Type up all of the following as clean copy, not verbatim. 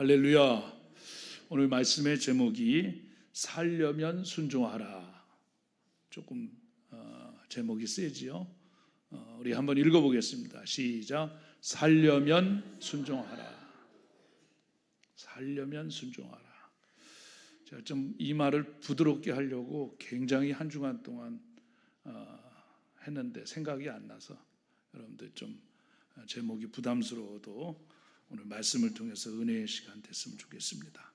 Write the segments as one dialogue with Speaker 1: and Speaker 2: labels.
Speaker 1: 할렐루야. 오늘 말씀의 제목이 살려면 순종하라. 조금 제목이 세지요. 우리 한번 읽어보겠습니다. 시작. 살려면 순종하라. 살려면 순종하라. 제가 좀 이 말을 부드럽게 하려고 굉장히 한 주간 동안 했는데 생각이 안 나서 여러분들 좀 제목이 부담스러워도 오늘 말씀을 통해서 은혜의 시간 됐으면 좋겠습니다.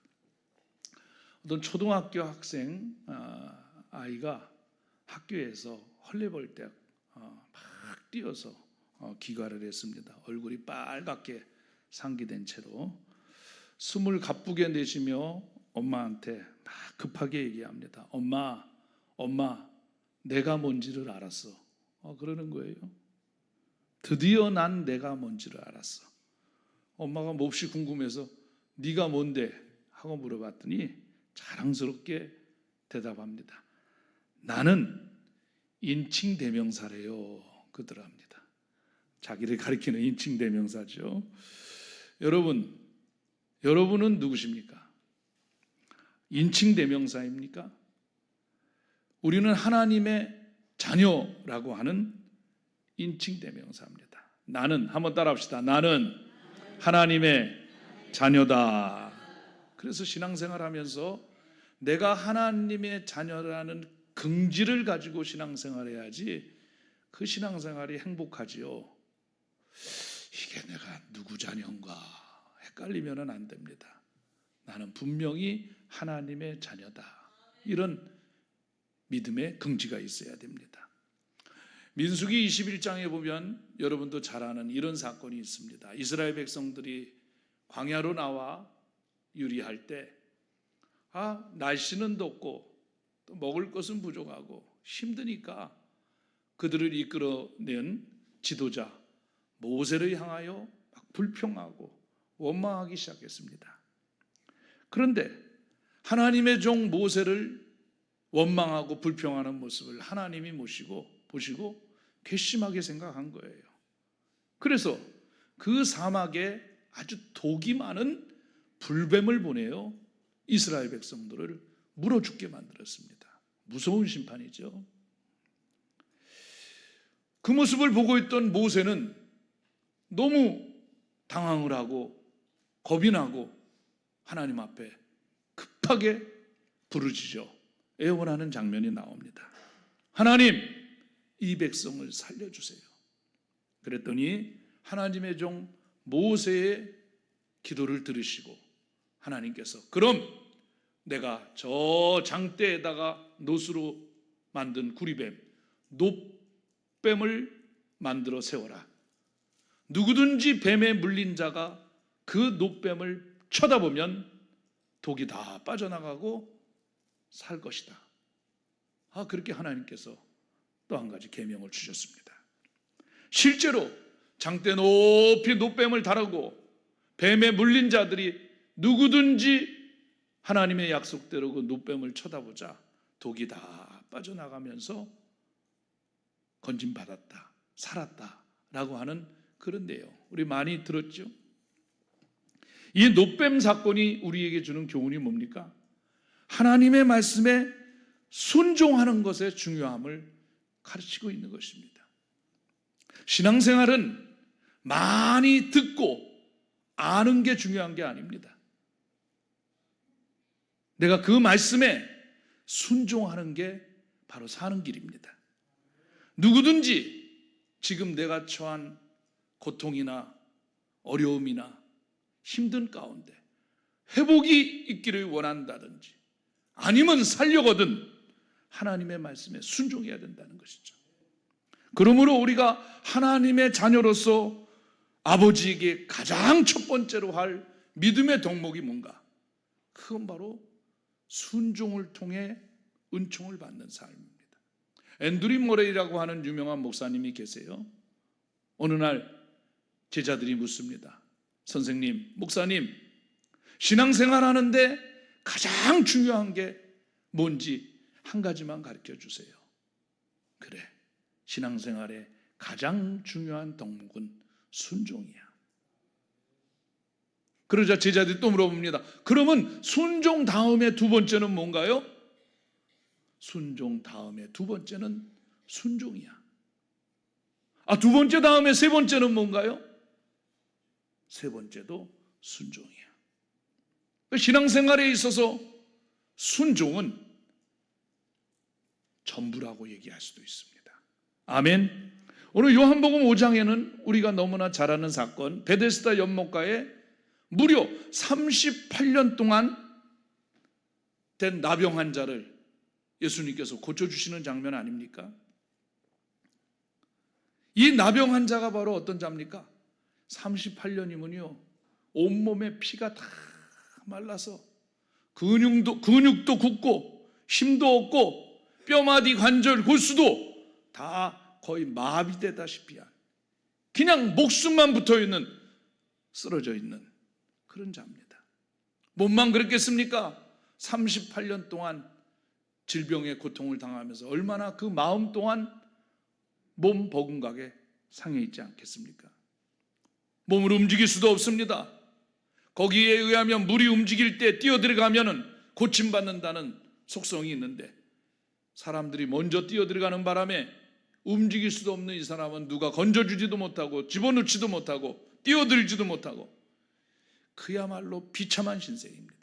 Speaker 1: 어떤 초등학교 학생 아이가 학교에서 헐레벌 때 막 뛰어서 기과를 했습니다. 얼굴이 빨갛게 상기된 채로 숨을 가쁘게 내쉬며 엄마한테 막 급하게 얘기합니다. 엄마, 내가 뭔지를 알았어. 그러는 거예요. 드디어 난 내가 뭔지를 알았어. 엄마가 몹시 궁금해서 네가 뭔데? 하고 물어봤더니 자랑스럽게 대답합니다. 나는 인칭대명사래요. 그러더랍니다. 자기를 가리키는 인칭대명사죠. 여러분은 누구십니까? 인칭대명사입니까? 우리는 하나님의 자녀라고 하는 인칭대명사입니다. 나는, 한번 따라합시다. 나는 하나님의 자녀다. 그래서 신앙생활하면서 내가 하나님의 자녀라는 긍지를 가지고 신앙생활해야지 그 신앙생활이 행복하지요. 이게 내가 누구 자녀인가 헷갈리면 안 됩니다. 나는 분명히 하나님의 자녀다. 이런 믿음의 긍지가 있어야 됩니다. 민수기 21장에 보면 여러분도 잘 아는 이런 사건이 있습니다. 이스라엘 백성들이 광야로 나와 유리할 때 날씨는 덥고 또 먹을 것은 부족하고 힘드니까 그들을 이끌어낸 지도자 모세를 향하여 막 불평하고 원망하기 시작했습니다. 그런데 하나님의 종 모세를 원망하고 불평하는 모습을 하나님이 보시고 괘씸하게 생각한 거예요. 그래서 그 사막에 아주 독이 많은 불뱀을 보내요. 이스라엘 백성들을 물어 죽게 만들었습니다. 무서운 심판이죠. 그 모습을 보고 있던 모세는 너무 당황을 하고 겁이 나고 하나님 앞에 급하게 부르짖어 애원하는 장면이 나옵니다. 하나님, 이 백성을 살려주세요. 그랬더니 하나님의 종 모세의 기도를 들으시고 하나님께서 그럼 내가 저 장대에다가 노수로 만든 구리뱀, 놋뱀을 만들어 세워라. 누구든지 뱀에 물린 자가 그 놋뱀을 쳐다보면 독이 다 빠져나가고 살 것이다. 그렇게 하나님께서 또 한 가지 계명을 주셨습니다. 실제로 장대 높이 놋뱀을 다루고 뱀에 물린 자들이 누구든지 하나님의 약속대로 그 놋뱀을 쳐다보자 독이 다 빠져나가면서 건짐받았다, 살았다라고 하는 그런 내용 우리 많이 들었죠. 이 놋뱀 사건이 우리에게 주는 교훈이 뭡니까? 하나님의 말씀에 순종하는 것의 중요함을 가르치고 있는 것입니다. 신앙생활은 많이 듣고 아는 게 중요한 게 아닙니다. 내가 그 말씀에 순종하는 게 바로 사는 길입니다. 누구든지 지금 내가 처한 고통이나 어려움이나 힘든 가운데 회복이 있기를 원한다든지 아니면 살려거든 하나님의 말씀에 순종해야 된다는 것이죠. 그러므로 우리가 하나님의 자녀로서 아버지에게 가장 첫 번째로 할 믿음의 덕목이 뭔가? 그건 바로 순종을 통해 은총을 받는 삶입니다. 앤드류 모레이라고 하는 유명한 목사님이 계세요. 어느 날 제자들이 묻습니다. 선생님, 목사님, 신앙생활 하는데 가장 중요한 게 뭔지 한 가지만 가르쳐 주세요. 그래, 신앙생활의 가장 중요한 덕목은 순종이야. 그러자 제자들이 또 물어봅니다. 그러면 순종 다음에 두 번째는 뭔가요? 순종 다음에 두 번째는 순종이야. 두 번째 다음에 세 번째는 뭔가요? 세 번째도 순종이야. 신앙생활에 있어서 순종은 전부라고 얘기할 수도 있습니다. 아멘. 오늘 요한복음 5장에는 우리가 너무나 잘 아는 사건, 베데스다 연못가에 무려 38년 동안 된 나병 환자를 예수님께서 고쳐주시는 장면 아닙니까? 이 나병 환자가 바로 어떤 자입니까? 38년이면요 온몸에 피가 다 말라서 근육도 굳고 힘도 없고 뼈마디 관절 골수도 다 거의 마비되다시피 한 그냥 목숨만 붙어있는 쓰러져 있는 그런 자입니다. 몸만 그랬겠습니까? 38년 동안 질병의 고통을 당하면서 얼마나 그 마음 또한 몸 버금가게 상해 있지 않겠습니까? 몸을 움직일 수도 없습니다. 거기에 의하면 물이 움직일 때 뛰어들어가면 고침받는다는 속성이 있는데 사람들이 먼저 뛰어들어가는 바람에 움직일 수도 없는 이 사람은 누가 건져주지도 못하고 집어넣지도 못하고 뛰어들지도 못하고 그야말로 비참한 신세입니다.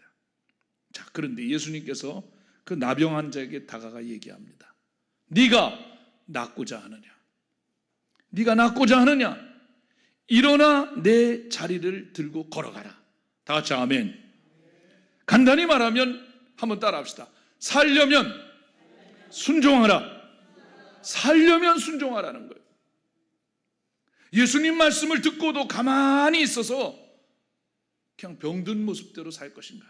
Speaker 1: 자, 그런데 예수님께서 그 나병 환자에게 다가가 얘기합니다. 네가 낫고자 하느냐? 네가 낫고자 하느냐? 일어나 내 자리를 들고 걸어가라. 다 같이 아멘. 간단히 말하면 한번 따라합시다. 살려면 순종하라. 살려면 순종하라는 거예요. 예수님 말씀을 듣고도 가만히 있어서 그냥 병든 모습대로 살 것인가?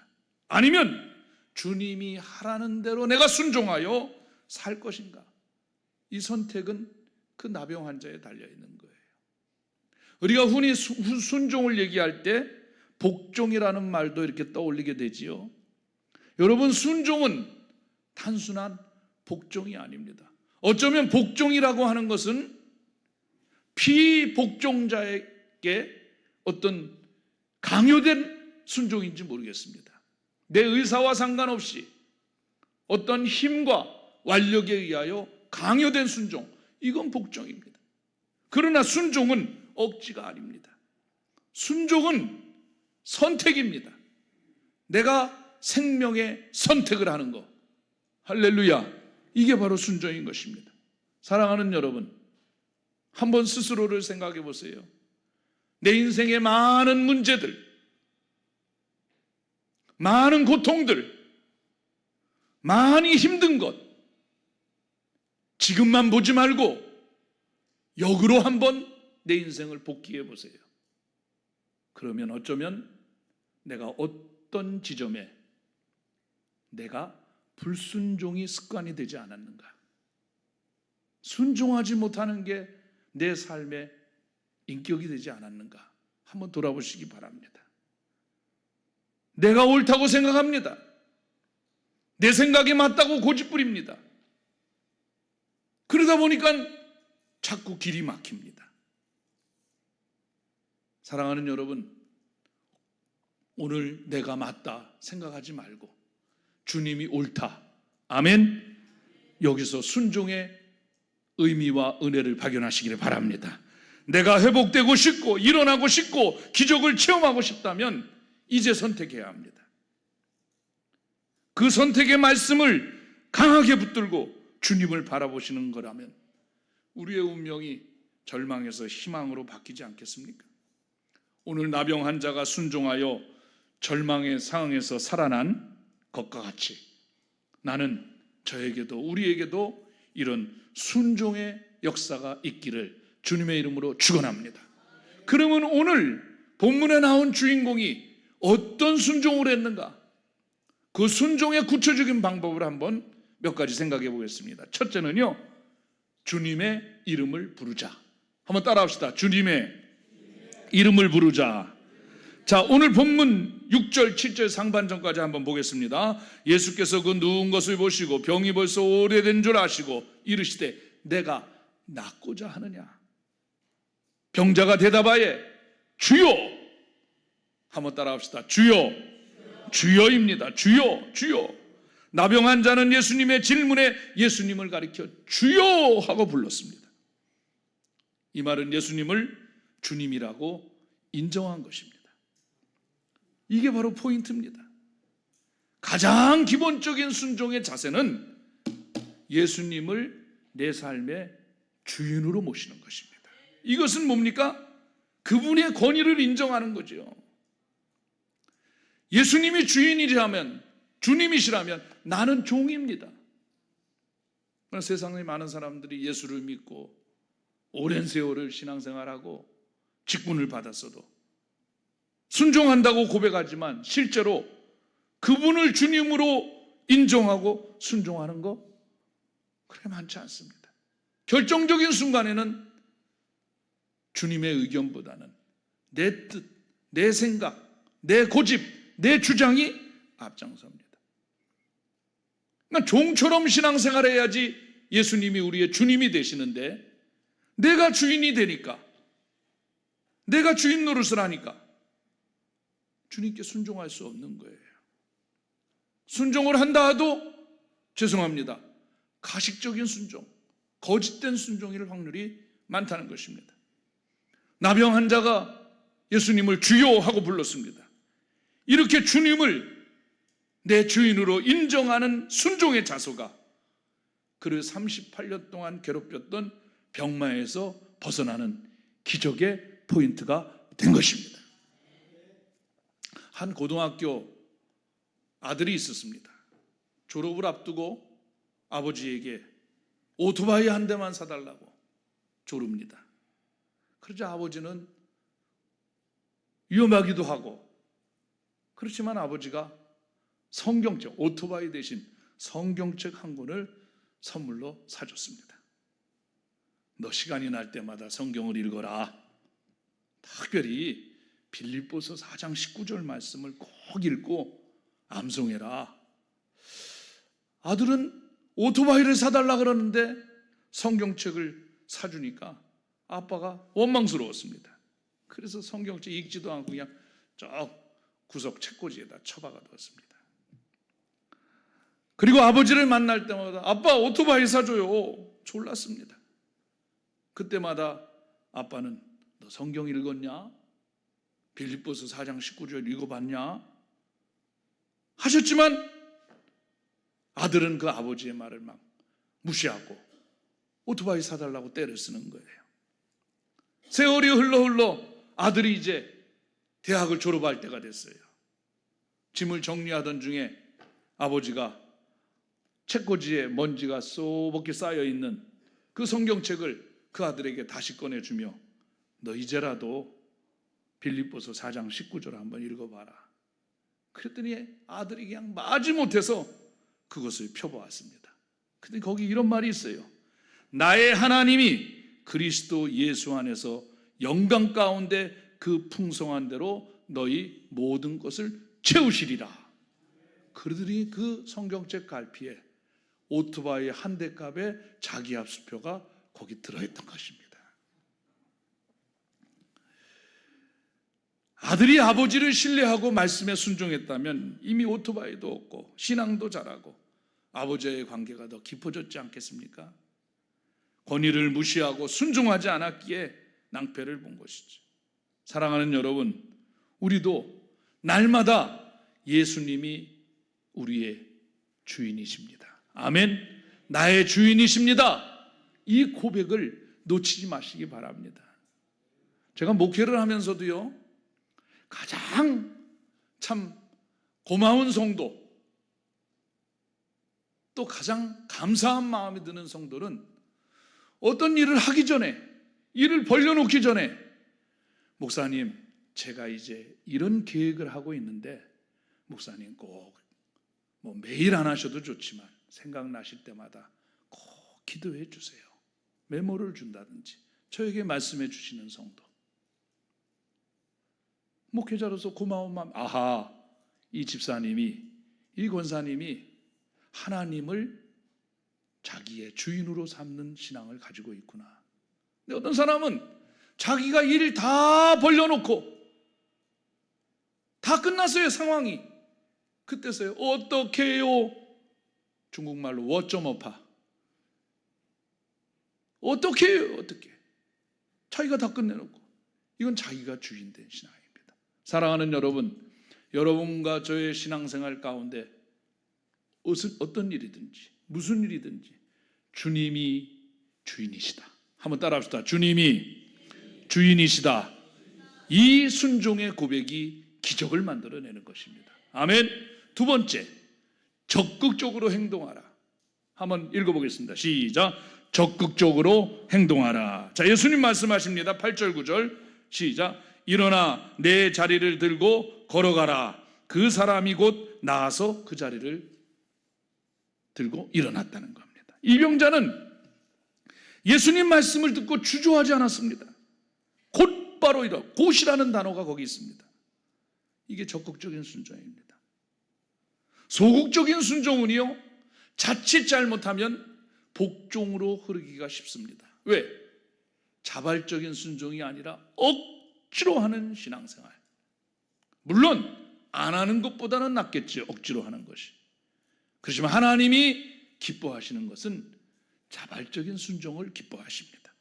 Speaker 1: 아니면 주님이 하라는 대로 내가 순종하여 살 것인가? 이 선택은 그 나병 환자에 달려있는 거예요. 우리가 흔히 순종을 얘기할 때 복종이라는 말도 이렇게 떠올리게 되지요. 여러분, 순종은 단순한 복종이 아닙니다. 어쩌면 복종이라고 하는 것은 피복종자에게 어떤 강요된 순종인지 모르겠습니다. 내 의사와 상관없이 어떤 힘과 완력에 의하여 강요된 순종, 이건 복종입니다. 그러나 순종은 억지가 아닙니다. 순종은 선택입니다. 내가 생명의 선택을 하는 거. 할렐루야. 이게 바로 순종인 것입니다. 사랑하는 여러분, 한번 스스로를 생각해 보세요. 내 인생의 많은 문제들, 많은 고통들, 많이 힘든 것, 지금만 보지 말고 역으로 한번 내 인생을 복귀해 보세요. 그러면 어쩌면 내가 어떤 지점에 내가 불순종이 습관이 되지 않았는가? 순종하지 못하는 게 내 삶의 인격이 되지 않았는가? 한번 돌아보시기 바랍니다. 내가 옳다고 생각합니다. 내 생각이 맞다고 고집부립니다. 그러다 보니까 자꾸 길이 막힙니다. 사랑하는 여러분, 오늘 내가 맞다 생각하지 말고 주님이 옳다. 아멘. 여기서 순종의 의미와 은혜를 발견하시기를 바랍니다. 내가 회복되고 싶고 일어나고 싶고 기적을 체험하고 싶다면 이제 선택해야 합니다. 그 선택의 말씀을 강하게 붙들고 주님을 바라보시는 거라면 우리의 운명이 절망에서 희망으로 바뀌지 않겠습니까? 오늘 나병 환자가 순종하여 절망의 상황에서 살아난 것과 같이 나는 저에게도 우리에게도 이런 순종의 역사가 있기를 주님의 이름으로 축원합니다. 그러면 오늘 본문에 나온 주인공이 어떤 순종을 했는가? 그 순종의 구체적인 방법을 한번 몇 가지 생각해 보겠습니다. 첫째는요, 주님의 이름을 부르자. 한번 따라합시다. 주님의 이름을 부르자. 자, 오늘 본문 6절, 7절 상반전까지 한번 보겠습니다. 예수께서 그 누운 것을 보시고 병이 벌써 오래된 줄 아시고 이르시되 내가 낫고자 하느냐? 병자가 대답하여 주여 한번 따라합시다. 주여, 주여입니다. 주여, 주여. 나병한 자는 예수님의 질문에 예수님을 가리켜 주여 하고 불렀습니다. 이 말은 예수님을 주님이라고 인정한 것입니다. 이게 바로 포인트입니다. 가장 기본적인 순종의 자세는 예수님을 내 삶의 주인으로 모시는 것입니다. 이것은 뭡니까? 그분의 권위를 인정하는 거죠. 예수님이 주인이라면, 주님이시라면 나는 종입니다. 세상에 많은 사람들이 예수를 믿고 오랜 세월을 신앙생활하고 직분을 받았어도 순종한다고 고백하지만 실제로 그분을 주님으로 인정하고 순종하는 거 그렇게 많지 않습니다. 결정적인 순간에는 주님의 의견보다는 내 뜻, 내 생각, 내 고집, 내 주장이 앞장섭니다. 그러니까 종처럼 신앙생활해야지 예수님이 우리의 주님이 되시는데 내가 주인이 되니까, 내가 주인 노릇을 하니까 주님께 순종할 수 없는 거예요. 순종을 한다 해도 죄송합니다. 가식적인 순종, 거짓된 순종일 확률이 많다는 것입니다. 나병 환자가 예수님을 주여 하고 불렀습니다. 이렇게 주님을 내 주인으로 인정하는 순종의 자소가 그를 38년 동안 괴롭혔던 병마에서 벗어나는 기적의 포인트가 된 것입니다. 한 고등학교 아들이 있었습니다. 졸업을 앞두고 아버지에게 오토바이 한 대만 사달라고 조릅니다. 그러자 아버지는 위험하기도 하고 그렇지만 아버지가 성경책, 오토바이 대신 성경책 한 권을 선물로 사줬습니다. 너 시간이 날 때마다 성경을 읽어라. 특별히 빌립보서 4장 19절 말씀을 꼭 읽고 암송해라. 아들은 오토바이를 사달라 그러는데 성경책을 사주니까 아빠가 원망스러웠습니다. 그래서 성경책 읽지도 않고 그냥 저 구석 책꽂이에다 처박아 두었습니다. 그리고 아버지를 만날 때마다 아빠 오토바이 사줘요. 졸랐습니다. 그때마다 아빠는 너 성경 읽었냐? 빌립보서 4장 19절 읽어봤냐? 하셨지만 아들은 그 아버지의 말을 막 무시하고 오토바이 사달라고 때를 쓰는 거예요. 세월이 흘러 아들이 이제 대학을 졸업할 때가 됐어요. 짐을 정리하던 중에 아버지가 책꽂이에 먼지가 쏘복히 쌓여있는 그 성경책을 그 아들에게 다시 꺼내주며 너 이제라도 빌립보서 4장 19절 한번 읽어봐라. 그랬더니 아들이 그냥 마지못해서 그것을 펴보았습니다. 근데 거기 이런 말이 있어요. 나의 하나님이 그리스도 예수 안에서 영광 가운데 그 풍성한 대로 너희 모든 것을 채우시리라. 그러더니 그 성경책 갈피에 오토바이 한 대 값의 자기 합수표가 거기 들어있던 것입니다. 아들이 아버지를 신뢰하고 말씀에 순종했다면 이미 오토바이도 없고 신앙도 잘하고 아버지의 관계가 더 깊어졌지 않겠습니까? 권위를 무시하고 순종하지 않았기에 낭패를 본 것이죠. 사랑하는 여러분, 우리도 날마다 예수님이 우리의 주인이십니다. 아멘. 나의 주인이십니다. 이 고백을 놓치지 마시기 바랍니다. 제가 목회를 하면서도요, 가장 참 고마운 성도, 또 가장 감사한 마음이 드는 성도는 어떤 일을 하기 전에, 일을 벌려놓기 전에 목사님, 제가 이제 이런 계획을 하고 있는데 목사님 꼭 뭐 매일 안 하셔도 좋지만 생각나실 때마다 꼭 기도해 주세요. 메모를 준다든지 저에게 말씀해 주시는 성도. 목회자로서 고마운 마음, 아하, 이 집사님이, 이 권사님이 하나님을 자기의 주인으로 삼는 신앙을 가지고 있구나. 근데 어떤 사람은 자기가 일 다 벌려놓고 다 끝났어요. 상황이. 그때서요. 어떻게요? 중국말로 워쩌머파. 어떻게요? 어떻게? 자기가 다 끝내놓고. 이건 자기가 주인된 신앙입니다. 사랑하는 여러분, 여러분과 저의 신앙생활 가운데 어떤 일이든지 무슨 일이든지 주님이 주인이시다. 한번 따라합시다. 주님이 주인이시다. 이 순종의 고백이 기적을 만들어내는 것입니다. 아멘. 두 번째, 적극적으로 행동하라. 한번 읽어보겠습니다. 시작. 적극적으로 행동하라. 자, 예수님 말씀하십니다. 8절 9절 시작. 일어나 내 자리를 들고 걸어가라. 그 사람이 곧 나아서 그 자리를 들고 일어났다는 겁니다. 이 병자는 예수님 말씀을 듣고 주저하지 않았습니다. 곧바로 일어. 곧이라는 단어가 거기 있습니다. 이게 적극적인 순종입니다. 소극적인 순종은요, 자칫 잘못하면 복종으로 흐르기가 쉽습니다. 왜? 자발적인 순종이 아니라 억지로 하는 신앙생활. 물론 안 하는 것보다는 낫겠죠. 억지로 하는 것이. 그렇지만 하나님이 기뻐하시는 것은 자발적인 순종을 기뻐하십니다.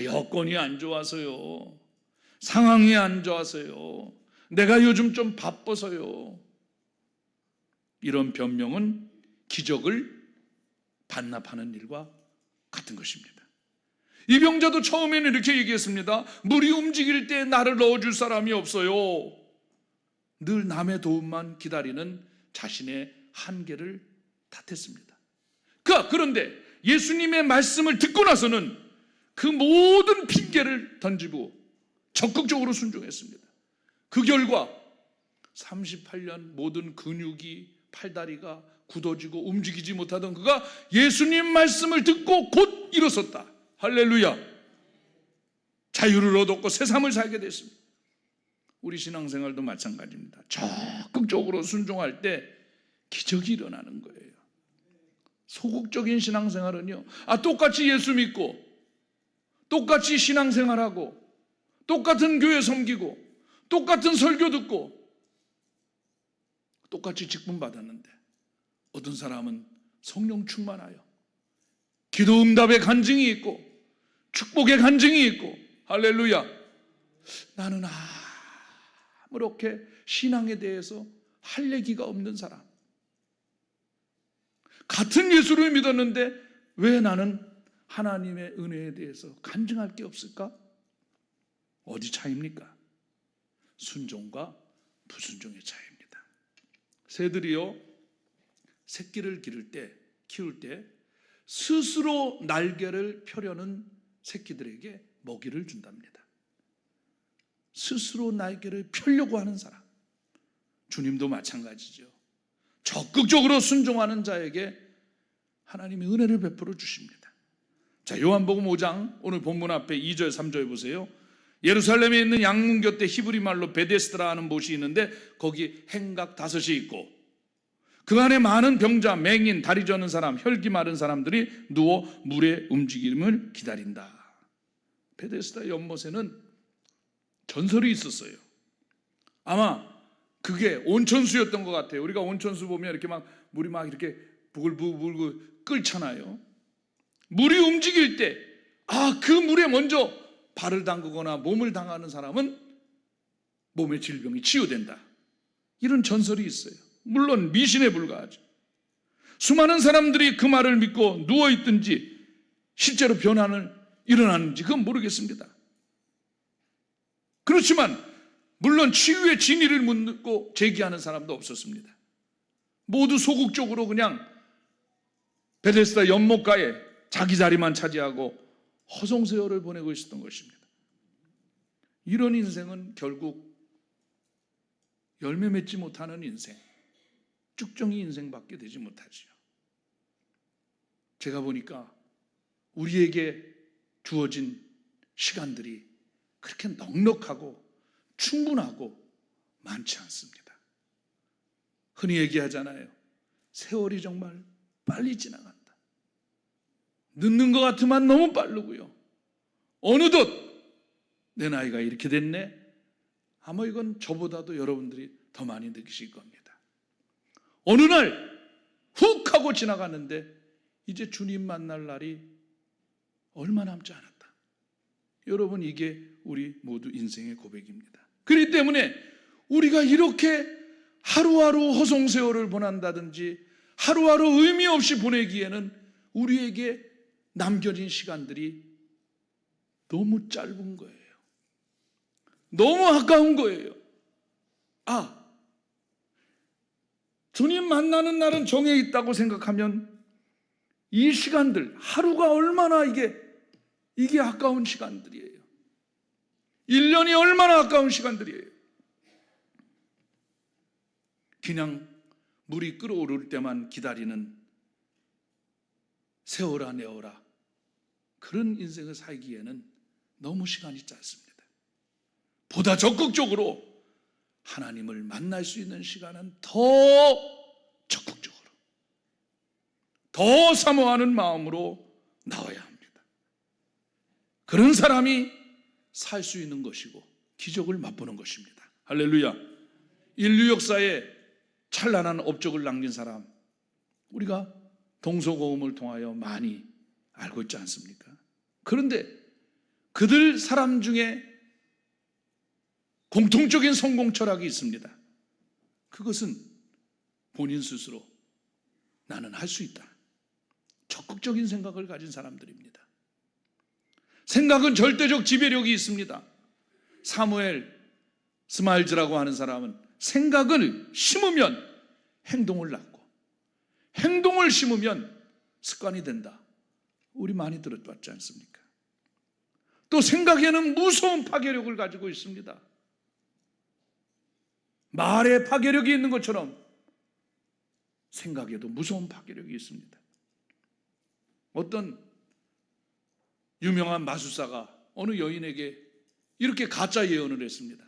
Speaker 1: 여건이 안 좋아서요. 상황이 안 좋아서요. 내가 요즘 좀 바빠서요. 이런 변명은 기적을 반납하는 일과 같은 것입니다. 이 병자도 처음에는 이렇게 얘기했습니다. 물이 움직일 때 나를 넣어줄 사람이 없어요. 늘 남의 도움만 기다리는 자신의 한계를 탓했습니다. 그런데 예수님의 말씀을 듣고 나서는 그 모든 핑계를 던지고 적극적으로 순종했습니다. 그 결과 38년 모든 근육이 팔다리가 굳어지고 움직이지 못하던 그가 예수님 말씀을 듣고 곧 일어섰다. 할렐루야. 자유를 얻었고 새 삶을 살게 됐습니다. 우리 신앙생활도 마찬가지입니다. 적극적으로 순종할 때 기적이 일어나는 거예요. 소극적인 신앙생활은요, 똑같이 예수 믿고 똑같이 신앙생활하고 똑같은 교회 섬기고 똑같은 설교 듣고 똑같이 직분 받았는데 어떤 사람은 성령 충만하여 기도 응답의 간증이 있고 축복의 간증이 있고 할렐루야. 나는 아무렇게 신앙에 대해서 할 얘기가 없는 사람. 같은 예수를 믿었는데 왜 나는 하나님의 은혜에 대해서 간증할 게 없을까? 어디 차이입니까? 순종과 불순종의 차이입니다. 새들이요, 새끼를 키울 때 스스로 날개를 펴려는 새끼들에게 먹이를 준답니다. 스스로 날개를 펴려고 하는 사람. 주님도 마찬가지죠. 적극적으로 순종하는 자에게 하나님이 은혜를 베풀어 주십니다. 자, 요한복음 5장 오늘 본문 앞에 2절 3절 보세요. 예루살렘에 있는 양문 곁에 히브리 말로 베데스다라 하는 곳이 있는데 거기 행각 5이 있고 그 안에 많은 병자, 맹인, 다리 저는 사람, 혈기 마른 사람들이 누워 물의 움직임을 기다린다. 베데스다 연못에는 전설이 있었어요. 아마 그게 온천수였던 것 같아요. 우리가 온천수 보면 이렇게 막 물이 막 이렇게 부글부글 끓잖아요. 물이 움직일 때 그 물에 먼저 발을 담그거나 몸을 당하는 사람은 몸의 질병이 치유된다. 이런 전설이 있어요. 물론 미신에 불과하죠. 수많은 사람들이 그 말을 믿고 누워있든지 실제로 변화는 일어나는지 그건 모르겠습니다. 그렇지만 물론 치유의 진리를 묻고 제기하는 사람도 없었습니다. 모두 소극적으로 그냥 베데스다 연못가에 자기 자리만 차지하고 허송세월을 보내고 있었던 것입니다. 이런 인생은 결국 열매 맺지 못하는 인생, 쭉정이 인생밖에 되지 못하지요. 제가 보니까 우리에게 주어진 시간들이 그렇게 넉넉하고 충분하고 많지 않습니다. 흔히 얘기하잖아요. 세월이 정말 빨리 지나간다. 늦는 것 같으면 너무 빠르고요. 어느덧 내 나이가 이렇게 됐네? 아마 이건 저보다도 여러분들이 더 많이 느끼실 겁니다. 어느 날 훅 하고 지나갔는데 이제 주님 만날 날이 얼마 남지 않았다. 여러분, 이게 우리 모두 인생의 고백입니다. 그렇기 때문에 우리가 이렇게 하루하루 허송세월을 보낸다든지 하루하루 의미 없이 보내기에는 우리에게 남겨진 시간들이 너무 짧은 거예요. 너무 아까운 거예요. 주님 만나는 날은 정해 있다고 생각하면 이 시간들, 하루가 얼마나 이게 아까운 시간들이에요. 1년이 얼마나 아까운 시간들이에요. 그냥 물이 끓어오를 때만 기다리는 세월아 내어라, 그런 인생을 살기에는 너무 시간이 짧습니다. 보다 적극적으로 하나님을 만날 수 있는 시간은 더 적극적으로, 더 사모하는 마음으로 나와야 합니다. 그런 사람이 살 수 있는 것이고 기적을 맛보는 것입니다. 할렐루야. 인류 역사에 찬란한 업적을 남긴 사람, 우리가 동서고금을 통하여 많이 알고 있지 않습니까? 그런데 그들 사람 중에 공통적인 성공 철학이 있습니다. 그것은 본인 스스로 나는 할 수 있다, 적극적인 생각을 가진 사람들입니다. 생각은 절대적 지배력이 있습니다. 사무엘 스마일즈라고 하는 사람은 생각을 심으면 행동을 낳고 행동을 심으면 습관이 된다. 우리 많이 들어봤지 않습니까? 또 생각에는 무서운 파괴력을 가지고 있습니다. 말에 파괴력이 있는 것처럼 생각에도 무서운 파괴력이 있습니다. 어떤 유명한 마술사가 어느 여인에게 이렇게 가짜 예언을 했습니다.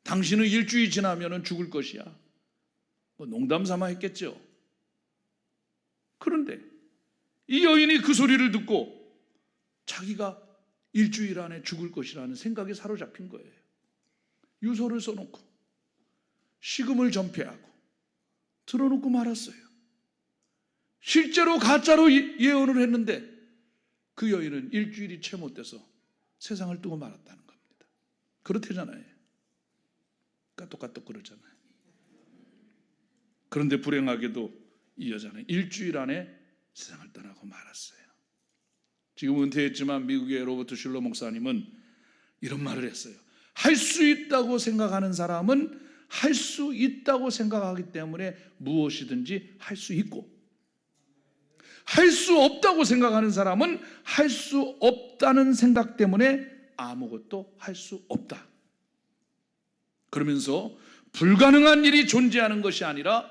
Speaker 1: 당신은 일주일 지나면 죽을 것이야. 농담 삼아 했겠죠. 그런데 이 여인이 그 소리를 듣고 자기가 일주일 안에 죽을 것이라는 생각에 사로잡힌 거예요. 유서를 써놓고 식음을 전폐하고 들어놓고 말았어요. 실제로 가짜로 예언을 했는데 그 여인은 일주일이 채 못 돼서 세상을 뜨고 말았다는 겁니다. 그렇대잖아요. 까똑까똑 그러잖아요. 그런데 불행하게도 이 여자는 일주일 안에 세상을 떠나고 말았어요. 지금 은퇴했지만 미국의 로버트 슐러 목사님은 이런 말을 했어요. 할 수 있다고 생각하는 사람은 할 수 있다고 생각하기 때문에 무엇이든지 할 수 있고, 할 수 없다고 생각하는 사람은 할 수 없다는 생각 때문에 아무것도 할 수 없다. 그러면서 불가능한 일이 존재하는 것이 아니라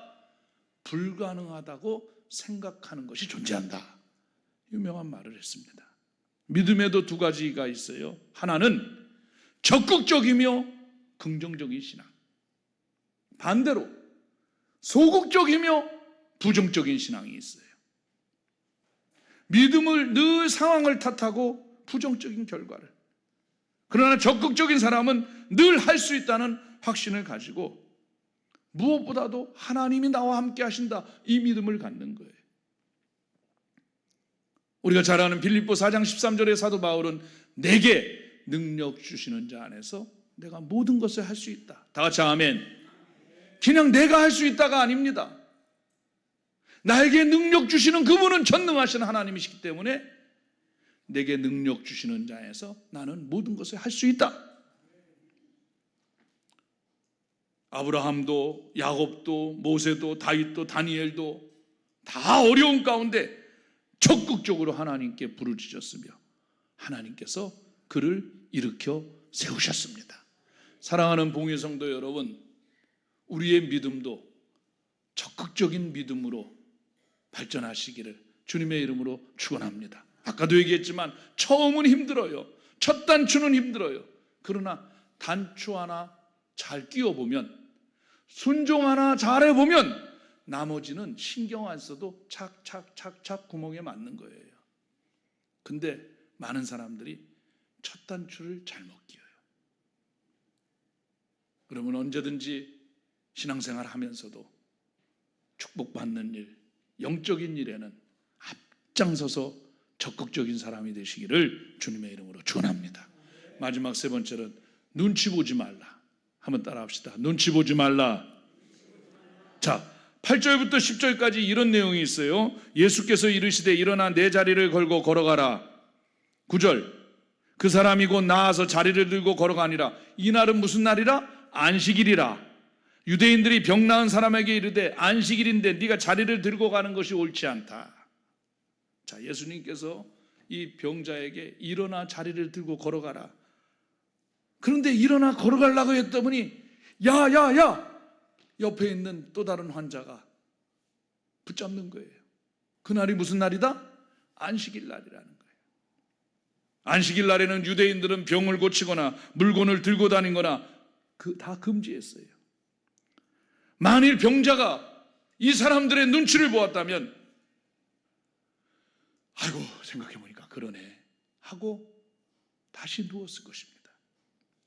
Speaker 1: 불가능하다고 생각하는 것이 존재한다. 유명한 말을 했습니다. 믿음에도 두 가지가 있어요. 하나는 적극적이며 긍정적인 신앙, 반대로 소극적이며 부정적인 신앙이 있어요. 믿음을 늘 상황을 탓하고 부정적인 결과를, 그러나 적극적인 사람은 늘 할 수 있다는 확신을 가지고 무엇보다도 하나님이 나와 함께 하신다, 이 믿음을 갖는 거예요. 우리가 잘 아는 빌립보 4장 13절의 사도 바울은 내게 능력 주시는 자 안에서 내가 모든 것을 할 수 있다. 다 같이 아멘. 그냥 내가 할 수 있다가 아닙니다. 나에게 능력 주시는 그분은 전능하신 하나님이시기 때문에 내게 능력 주시는 자에서 나는 모든 것을 할 수 있다. 아브라함도 야곱도 모세도 다윗도 다니엘도 다 어려운 가운데 적극적으로 하나님께 부르짖었으며 하나님께서 그를 일으켜 세우셨습니다. 사랑하는 봉의 성도 여러분, 우리의 믿음도 적극적인 믿음으로 발전하시기를 주님의 이름으로 축원합니다. 아까도 얘기했지만 처음은 힘들어요. 첫 단추는 힘들어요. 그러나 단추 하나 잘 끼워보면, 순종 하나 잘해보면 나머지는 신경 안 써도 착착착착 구멍에 맞는 거예요. 근데 많은 사람들이 첫 단추를 잘못 끼워요. 그러면 언제든지 신앙생활 하면서도 축복받는 일, 영적인 일에는 앞장서서 적극적인 사람이 되시기를 주님의 이름으로 축원합니다. 마지막 세 번째는 눈치 보지 말라. 한번 따라 합시다. 눈치 보지 말라. 자, 8절부터 10절까지 이런 내용이 있어요. 예수께서 이르시되 일어나 내 자리를 걸고 걸어가라. 9절, 그 사람이 곧 나아서 자리를 들고 걸어가니라. 이 날은 무슨 날이라? 안식일이라. 유대인들이 병 나은 사람에게 이르되 안식일인데 네가 자리를 들고 가는 것이 옳지 않다. 자, 예수님께서 이 병자에게 일어나 자리를 들고 걸어가라. 그런데 일어나 걸어가려고 했더니 야 옆에 있는 또 다른 환자가 붙잡는 거예요. 그날이 무슨 날이다? 안식일 날이라는 거예요. 안식일 날에는 유대인들은 병을 고치거나 물건을 들고 다니거나 다 금지했어요. 만일 병자가 이 사람들의 눈치를 보았다면 아이고 생각해보니까 그러네 하고 다시 누웠을 것입니다.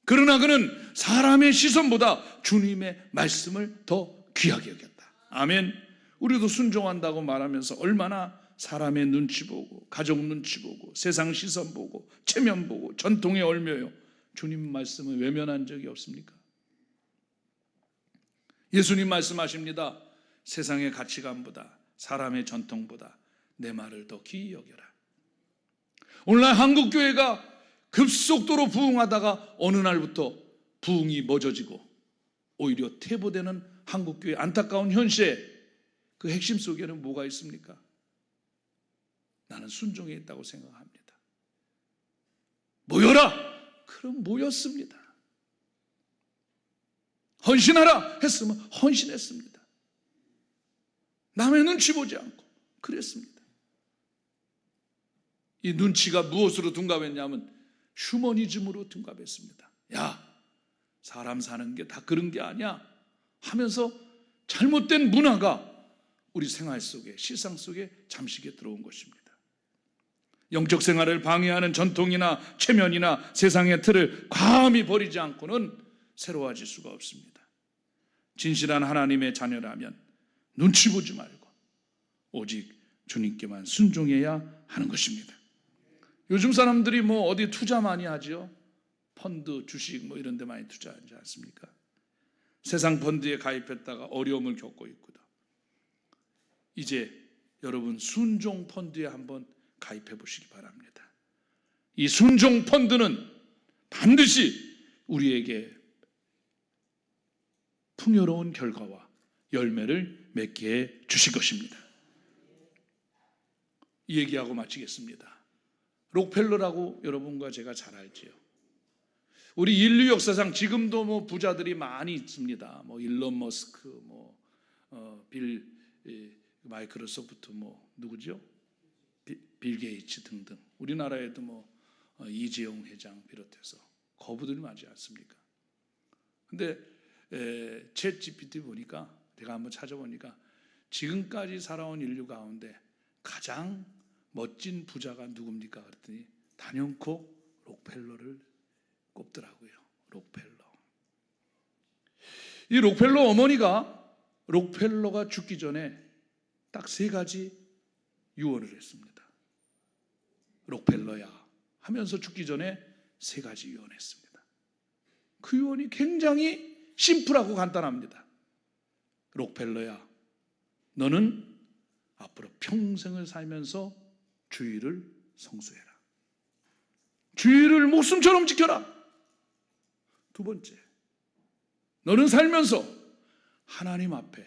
Speaker 1: 그러나 그는 사람의 시선보다 주님의 말씀을 더 귀하게 여겼다. 아멘. 우리도 순종한다고 말하면서 얼마나 사람의 눈치 보고 가족 눈치 보고 세상 시선 보고 체면 보고 전통에 얽매여 주님 말씀을 외면한 적이 없습니까? 예수님 말씀하십니다. 세상의 가치관보다 사람의 전통보다 내 말을 더 귀히 여겨라. 오늘날 한국교회가 급속도로 부흥하다가 어느 날부터 부흥이 멎어지고 오히려 퇴보되는 한국교회 안타까운 현실에 그 핵심 속에는 뭐가 있습니까? 나는 순종에 있다고 생각합니다. 모여라! 그럼 모였습니다. 헌신하라! 했으면 헌신했습니다. 남의 눈치 보지 않고 그랬습니다. 이 눈치가 무엇으로 둔갑했냐면 휴머니즘으로 둔갑했습니다. 야, 사람 사는 게 다 그런 게 아니야 하면서 잘못된 문화가 우리 생활 속에 실상 속에 잠식에 들어온 것입니다. 영적 생활을 방해하는 전통이나 체면이나 세상의 틀을 과감히 버리지 않고는 새로워질 수가 없습니다. 진실한 하나님의 자녀라면 눈치 보지 말고 오직 주님께만 순종해야 하는 것입니다. 요즘 사람들이 뭐 어디 투자 많이 하죠? 펀드, 주식 뭐 이런 데 많이 투자하지 않습니까? 세상 펀드에 가입했다가 어려움을 겪고 있거든. 이제 여러분 순종 펀드에 한번 가입해 보시기 바랍니다. 이 순종 펀드는 반드시 우리에게 풍요로운 결과와 열매를 맺게 해 주실 것입니다. 이 얘기하고 마치겠습니다. 록펠러라고 여러분과 제가 잘 알지요. 우리 인류 역사상 지금도 뭐 부자들이 많이 있습니다. 뭐 일론 머스크, 빌 마이크로소프트, 누구죠? 빌 게이츠 등등. 우리나라에도 이재용 회장 비롯해서 거부들이 많지 않습니까? 근데 챗 GPT 보니까 내가 한번 찾아보니까 지금까지 살아온 인류 가운데 가장 멋진 부자가 누굽니까? 그랬더니 단연코 록펠러를 꼽더라고요. 록펠러. 이 록펠러 어머니가 록펠러가 죽기 전에 딱 3가지 유언을 했습니다. 록펠러야 하면서 죽기 전에 3가지 유언했습니다. 그 유언이 굉장히 심플하고 간단합니다. 록펠러야, 너는 앞으로 평생을 살면서 주의를 성수해라. 주의를 목숨처럼 지켜라. 2번째, 너는 살면서 하나님 앞에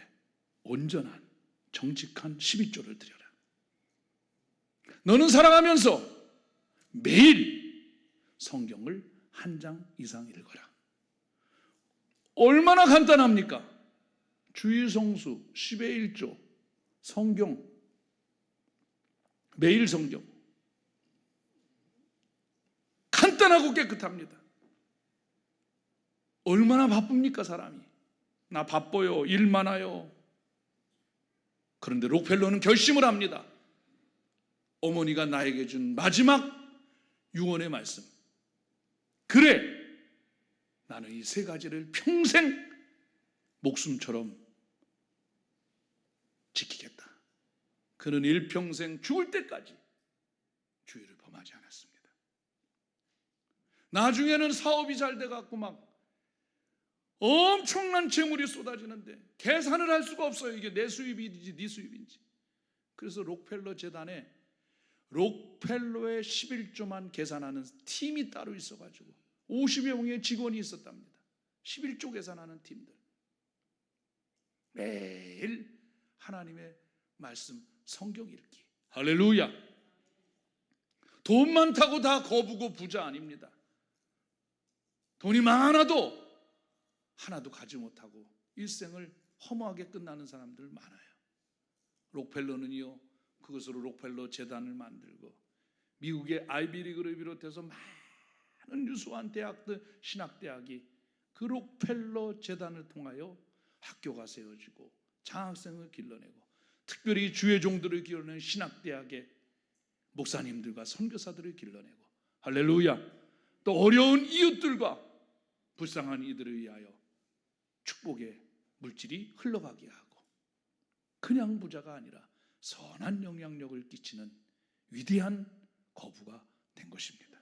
Speaker 1: 온전한 정직한 12조를 드려라. 너는 살아가면서 매일 성경을 1장 이상 읽어라. 얼마나 간단합니까? 주의 성수, 10의 1조, 성경, 매일 성경. 간단하고 깨끗합니다. 얼마나 바쁩니까 사람이? 나 바빠요, 일 많아요. 그런데 록펠러는 결심을 합니다. 어머니가 나에게 준 마지막 유언의 말씀. 그래, 나는 이 세 가지를 평생 목숨처럼 지키겠다. 그는 일평생 죽을 때까지 주의를 범하지 않았습니다. 나중에는 사업이 잘 돼갖고 막 엄청난 재물이 쏟아지는데 계산을 할 수가 없어요. 이게 내 수입인지 네 수입인지. 그래서 록펠러 재단에 록펠러의 11조만 계산하는 팀이 따로 있어가지고 50여 명의 직원이 있었답니다. 11조 계산하는 팀들. 매일 하나님의 말씀 성경 읽기. 할렐루야. 돈 많다고 다 거부고 부자 아닙니다. 돈이 많아도 하나도 가지 못하고 일생을 허무하게 끝나는 사람들 많아요. 록펠러는요, 그것으로 록펠러 재단을 만들고 미국의 아이비리그를 비롯해서 많은 유수한 대학들, 신학대학이 그 록펠러 재단을 통하여 학교가 세워지고 장학생을 길러내고 특별히 주의 종들을 길러내는 신학대학의 목사님들과 선교사들을 길러내고, 할렐루야, 또 어려운 이웃들과 불쌍한 이들을 위하여 축복의 물질이 흘러가게 하고 그냥 부자가 아니라 선한 영향력을 끼치는 위대한 거부가 된 것입니다.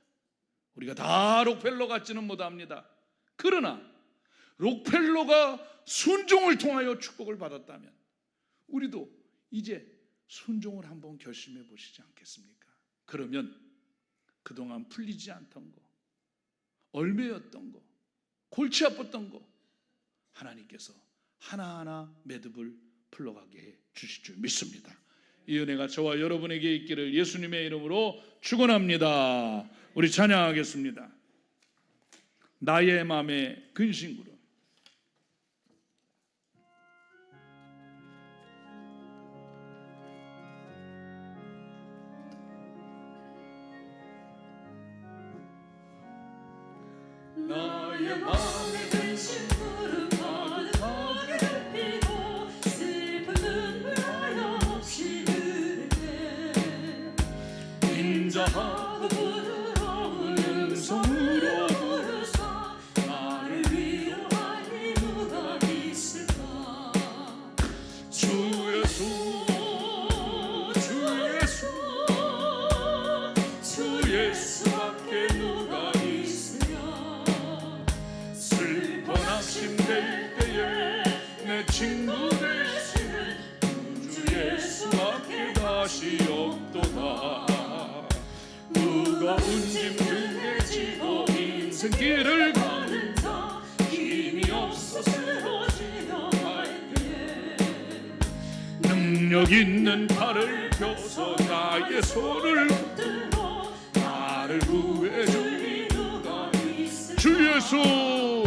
Speaker 1: 우리가 다 록펠러 같지는 못합니다. 그러나 록펠러가 순종을 통하여 축복을 받았다면 우리도 이제 순종을 한번 결심해 보시지 않겠습니까? 그러면 그동안 풀리지 않던 거, 얼매였던 거, 골치 아팠던 거 하나님께서 하나하나 매듭을 풀러가게 해 주실 줄 믿습니다. 이 은혜가 저와 여러분에게 있기를 예수님의 이름으로 축원합니다. 우리 찬양하겠습니다. 나의 마음의 근심구름.
Speaker 2: 나의 마음의 근심구름 가득하게 피고 슬픈 눈물 하염없이 흐를 때 인자하고 부드러운 음성으로 부르사 나를 위로하니 누가 있을까. 주 예수, 주 예수, 주 예수밖에 누가 있으랴. 슬퍼 낙심될 때에 내 친구 되시는 주 예수밖에 다시 없도다. 무거운 짐 등에 지고 인생길을 가는 자 힘이 없어 쓰러지려 할 때에
Speaker 1: 능력 있는 팔을 펴서 나의 손을
Speaker 2: 붙들어
Speaker 1: 나를 구해주니
Speaker 2: 누가 있을까.
Speaker 1: 주 예수,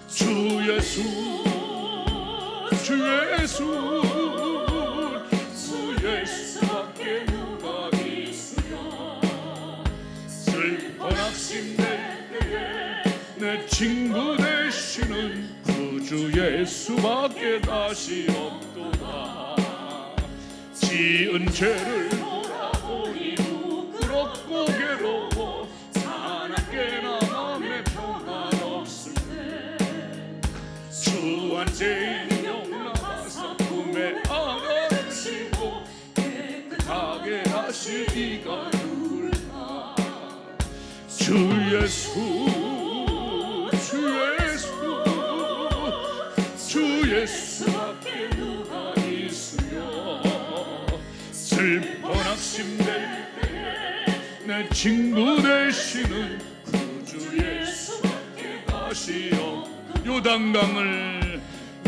Speaker 1: 주 예수, 주 예수, 주 예수밖에
Speaker 2: 누가 있으랴.
Speaker 1: 슬퍼 낙심될 때에 내 친구 되시는 그 주 예수밖에 다시 없도다. 지은 죄를
Speaker 2: 돌아보니
Speaker 1: 부끄럽고 괴로워
Speaker 2: 사납게나 맘에 평안 없을 때
Speaker 1: 주한 죄인이 영나가서 꿈에 안아주시고 깨끗하게 하시기가 누굴까. 주 예수, 주 예수, 주 예수밖에 누가 있으랴. 슬퍼 낙심될 때에 내 친구 되시는 그 주 예수밖에 다시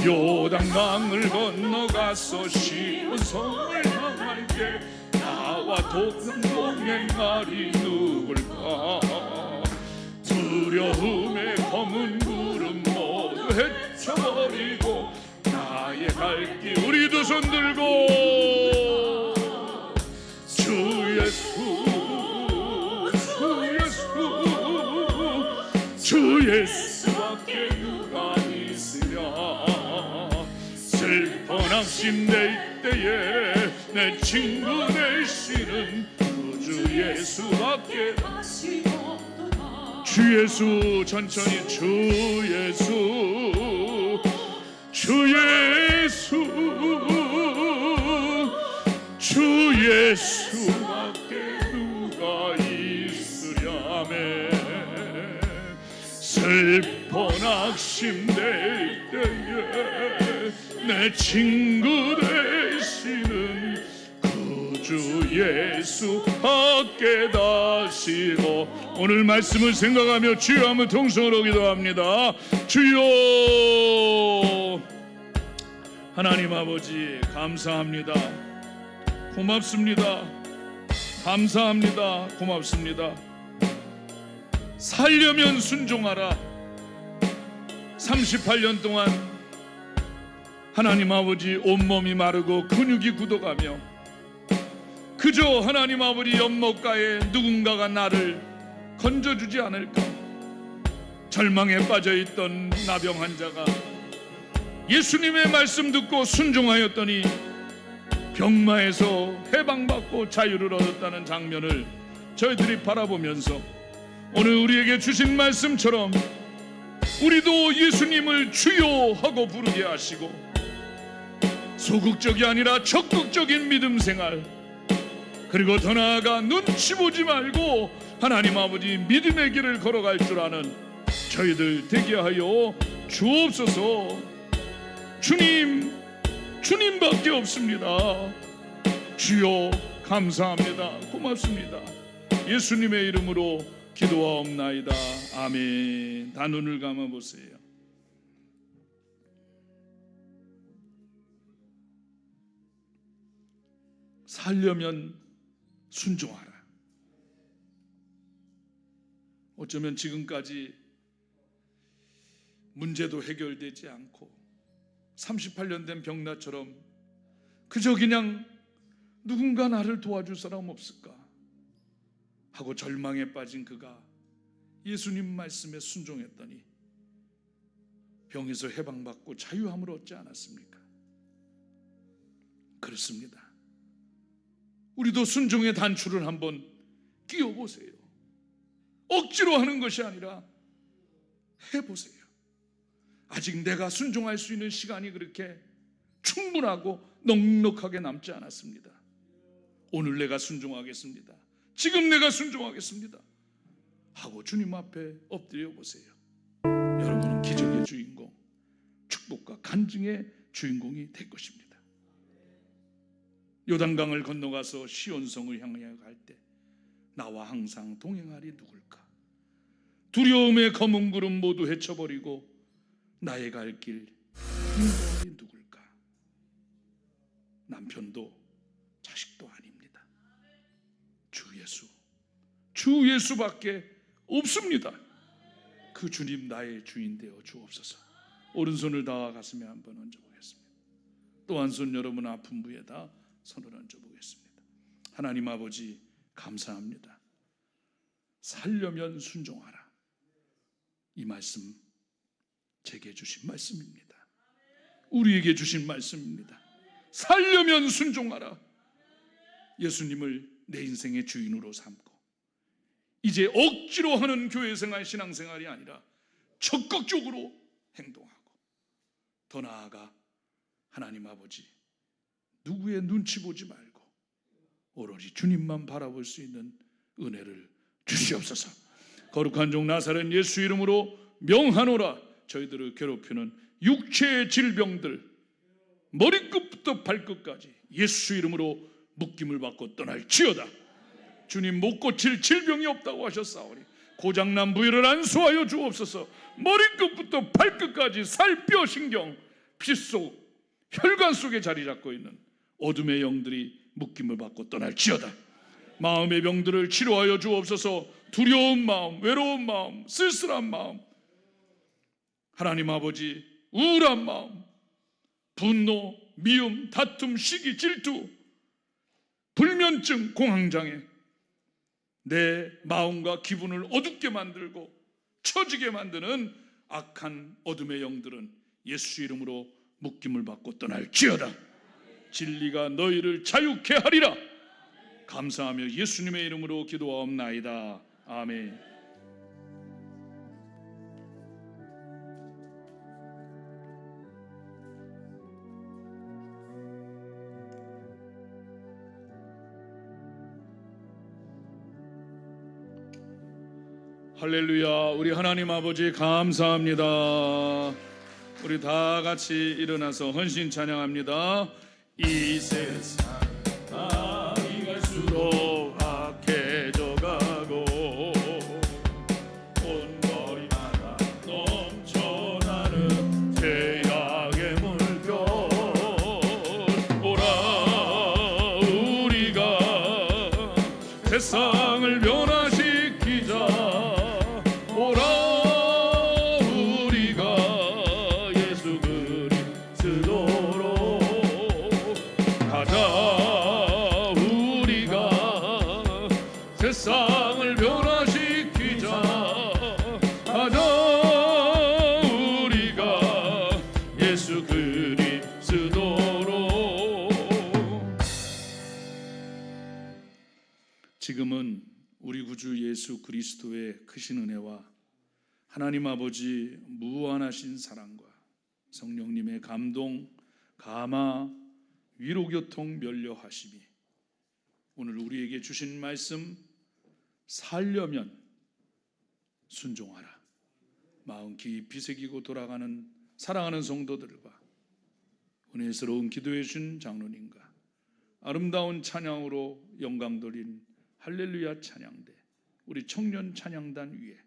Speaker 1: 요단강을 건너가서 시온 성을 향할 때 나와 동행하리 누굴까. 두려움의 검은 구름 모두 헤쳐버리고 나의 갈 길 우리 두 손 들고 주 예수, 주 예수, 주 예수밖에 누가 있으랴. 슬퍼 낙심될 때에 내 친구 되시는 그 주 예수밖에
Speaker 2: 다시 없도다.
Speaker 1: 주 예수 천천히 주 예수 주 예수 주 예수밖에 누가 있으랴매 슬퍼 낙심될 때에 내 친구 되시는 주 예수 밖에 다시고 오늘 말씀을 생각하며 주여 한번 통성으로 기도합니다. 주여 하나님 아버지 감사합니다. 고맙습니다. 감사합니다. 고맙습니다. 살려면 순종하라. 38년 동안 하나님 아버지 온몸이 마르고 근육이 굳어가며 그저 하나님 아버지 연못가에 누군가가 나를 건져주지 않을까 절망에 빠져있던 나병 환자가 예수님의 말씀 듣고 순종하였더니 병마에서 해방받고 자유를 얻었다는 장면을 저희들이 바라보면서 오늘 우리에게 주신 말씀처럼 우리도 예수님을 주여 하고 부르게 하시고 소극적이 아니라 적극적인 믿음 생활 그리고 더 나아가 눈치 보지 말고 하나님 아버지 믿음의 길을 걸어갈 줄 아는 저희들 되게 하여 주옵소서. 주님밖에 없습니다. 주여 감사합니다. 고맙습니다. 예수님의 이름으로 기도하옵나이다. 아멘. 다 눈을 감아보세요. 살려면 순종하라. 어쩌면 지금까지 문제도 해결되지 않고 38년 된 병나처럼 그저 그냥 누군가 나를 도와줄 사람 없을까 하고 절망에 빠진 그가 예수님 말씀에 순종했더니 병에서 해방받고 자유함을 얻지 않았습니까? 그렇습니다. 우리도 순종의 단추를 한번 끼워보세요. 억지로 하는 것이 아니라 해보세요. 아직 내가 순종할 수 있는 시간이 그렇게 충분하고 넉넉하게 남지 않았습니다. 오늘 내가 순종하겠습니다. 지금 내가 순종하겠습니다 하고 주님 앞에 엎드려 보세요. 여러분은 기적의 주인공, 축복과 간증의 주인공이 될 것입니다. 요단강을 건너가서 시온성을 향해 갈 때 나와 항상 동행하리 누굴까? 두려움의 검은 구름 모두 헤쳐버리고 나의 갈 길 인도하리 누굴까? 남편도 자식도 아닙니다. 주 예수밖에 없습니다. 그 주님 나의 주인 되어 주옵소서. 오른손을 다 가슴에 한번 얹어보겠습니다. 또 한 손 여러분 아픈 부에다 손을 얹어보겠습니다. 하나님 아버지 감사합니다. 살려면 순종하라. 이 말씀 제게 주신 말씀입니다. 우리에게 주신 말씀입니다. 살려면 순종하라. 예수님을 내 인생의 주인으로 삼고 이제 억지로 하는 교회생활 신앙생활이 아니라 적극적으로 행동하고 더 나아가 하나님 아버지 누구의 눈치 보지 말고 오로지 주님만 바라볼 수 있는 은혜를 주시옵소서. 거룩한 종 나사렛 예수 이름으로 명하노라. 저희들을 괴롭히는 육체의 질병들 머리끝부터 발끝까지 예수 이름으로 묶임을 받고 떠날지어다. 주님 못 고칠 질병이 없다고 하셨사오니 고장난 부위를 안수하여 주옵소서. 머리끝부터 발끝까지 살, 뼈, 신경, 피 속, 혈관 속에 자리 잡고 있는 어둠의 영들이 묶임을 받고 떠날지어다. 마음의 병들을 치료하여 주옵소서. 두려운 마음, 외로운 마음, 쓸쓸한 마음, 하나님 아버지 우울한 마음, 분노, 미움, 다툼, 시기, 질투, 불면증, 공황장애, 내 마음과 기분을 어둡게 만들고 처지게 만드는 악한 어둠의 영들은 예수 이름으로 묶임을 받고 떠날지어다. 진리가 너희를 자유케 하리라. 감사하며 예수님의 이름으로 기도하옵나이다. 아멘. 할렐루야. 우리 하나님 아버지 감사합니다. 우리 다 같이 일어나서 헌신 찬양합니다. 이 세상 나이 갈수록 악해져 가고 온 거리마다 넘쳐나는 죄악의 물결 오라 우리가 세상을 변화시키자 오라 우리가 예수 그리스도로 가자 우리가 세상을 변화시키자 가자 우리가 예수 그리스도로. 지금은 우리 구주 예수 그리스도의 크신 은혜와 하나님 아버지 무한하신 사랑과 성령님의 감동, 감화, 위로교통, 면려하심이 오늘 우리에게 주신 말씀 살려면 순종하라. 마음 깊이 새기고 돌아가는 사랑하는 성도들과 은혜스러운 기도해 준 장로님과 아름다운 찬양으로 영광 돌린 할렐루야 찬양대 우리 청년 찬양단 위에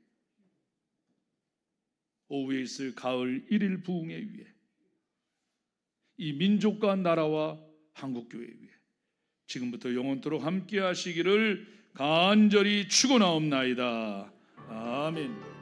Speaker 1: 오후에 있을 가을 1일 부흥회 위에 이 민족과 나라와 한국교회 위에 지금부터 영원토록 함께 하시기를 간절히 축원하옵나이다. 아멘.